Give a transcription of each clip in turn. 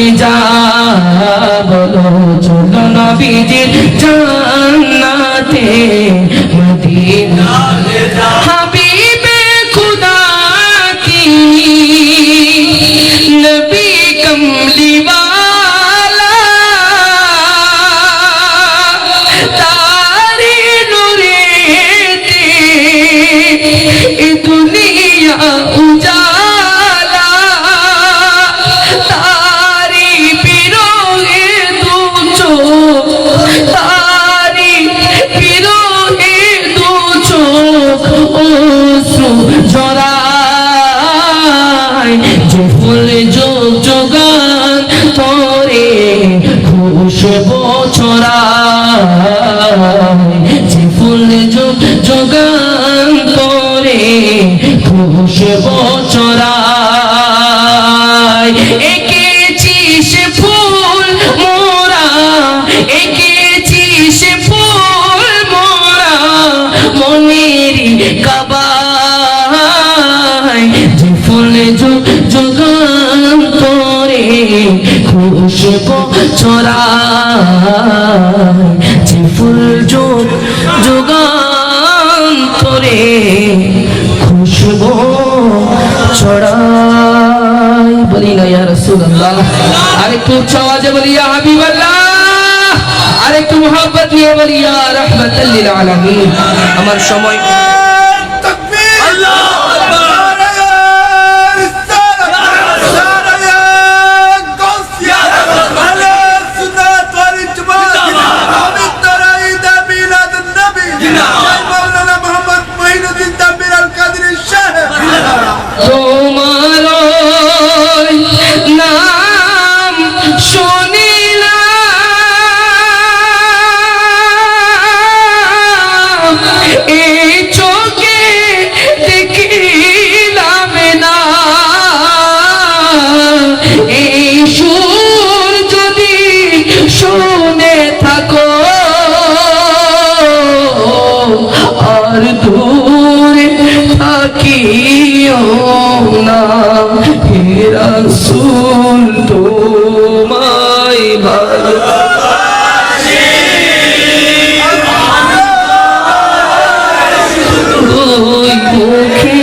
চলে যা বলো চলো নবীজির জান্নাতে মদিনা হাবিবে খুদা কি নবী কমলি वाला तारे नूरे ते दुनिया उजाला तारी पिरोगे दू चोख तारी पिरोगे दू चोख ओसु जराय जे फूल जोग जोगान तोरे खुशबू ছড়ায় যে ফুল যোগান তোরে খুশবু ছড়ায় এঁকেছিস ফুল মোরা এঁকেছিস ফুল মোরা মনেরই কাবায় যে ফুল যোগান তোরে খুশবু ছড়ায় যে ফুল যোগান তোরে খুশবু ছড়ায় বলি না ইয়া রাসূলুল্লাহ আরেকটু উচ্চ আওয়াজে বলি ইয়া হাবিবাল্লাহ আরেকটু মোহাব্বত নিয়ে বলি ইয়া রাহমাতাল লিল আলামিন আমার সময় রাসূল তোমায় ভালোবাসি ওই মুখে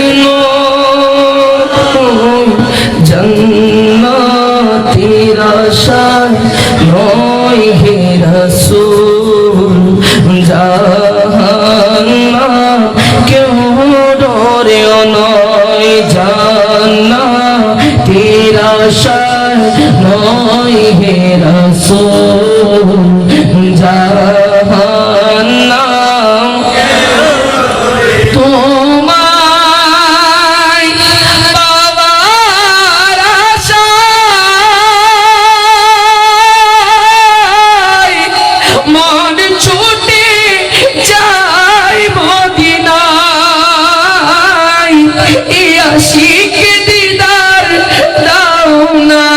জান্নাতের আশায় নয় হে রাসূল জাহান্নাম কেউ ডরেও নয় জান্নাতের আশায় নয় হে রাসূল জাহান্নাম তোমায় পাওয়ার আশায় মন ছুটে যায় মদিনায় এই আশিক দিদার দাও না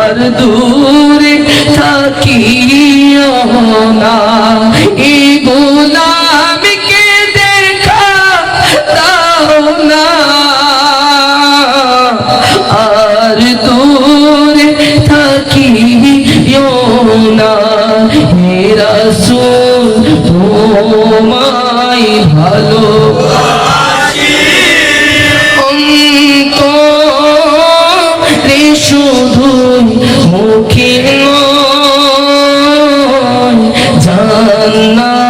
আর দূরে থাকিও না এই গোলামকে দেখা দাও না আর দূরে থাকিও না হে রাসূল তোমায় ভালোবাসি অন্তরে শুধু মুখে নয় জান্নাতের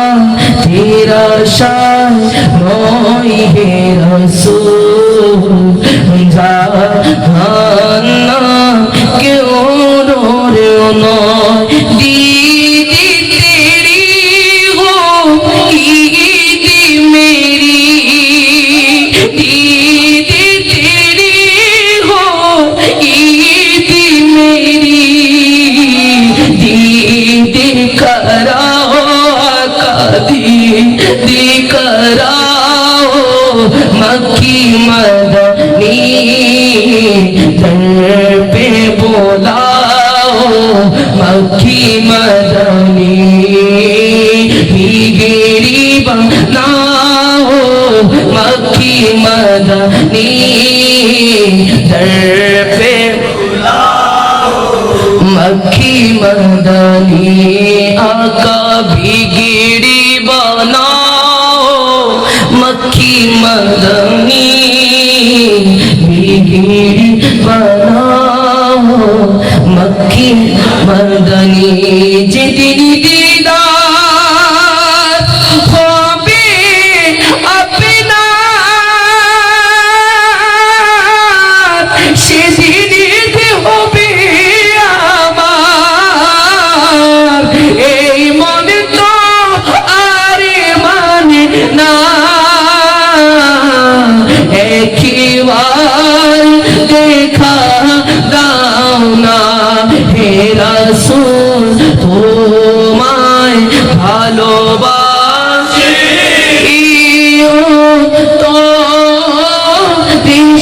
আশায় নয় হে রাসূল জাহান্নাম কেউ ডরেও নয় दीदी तेरी हो ईद मेरी दीदी तेरी हो ईद मेरी दीदी कराओ दीदी कराओ मक्की मदनी दर पे बोलाओ मक्की मदनी गिरी बनाओ मक्की मदनी दर पे मक्खी मदनी आका बिगड़ी बनाओ मक्खी मदनी बिगड़ी बनाओ मक्खी मदनी जितनी दीदार होबे अपना সেদিন হবে আমার এই মনে তো আরে মানে না একবার দেখা দাও না হে রাসূল তোমায় ভালোবাসি তো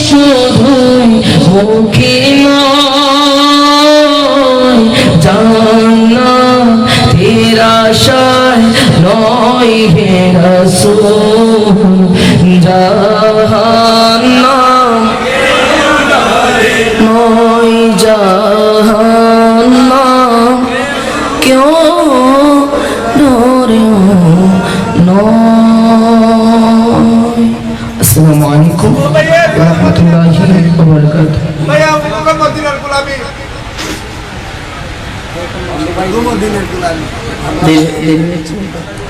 শুধুই মুখে নয় জান্নাতের আশায় নয় হে রাসূল জাহান্নাম নয় জাহান্নাম क्यों डरे नয় अस्सलामु अलैकुम व रहमतुल्लाहि व बरकातुहू भैया मुकम्मल मदीनार गुलामी दिल में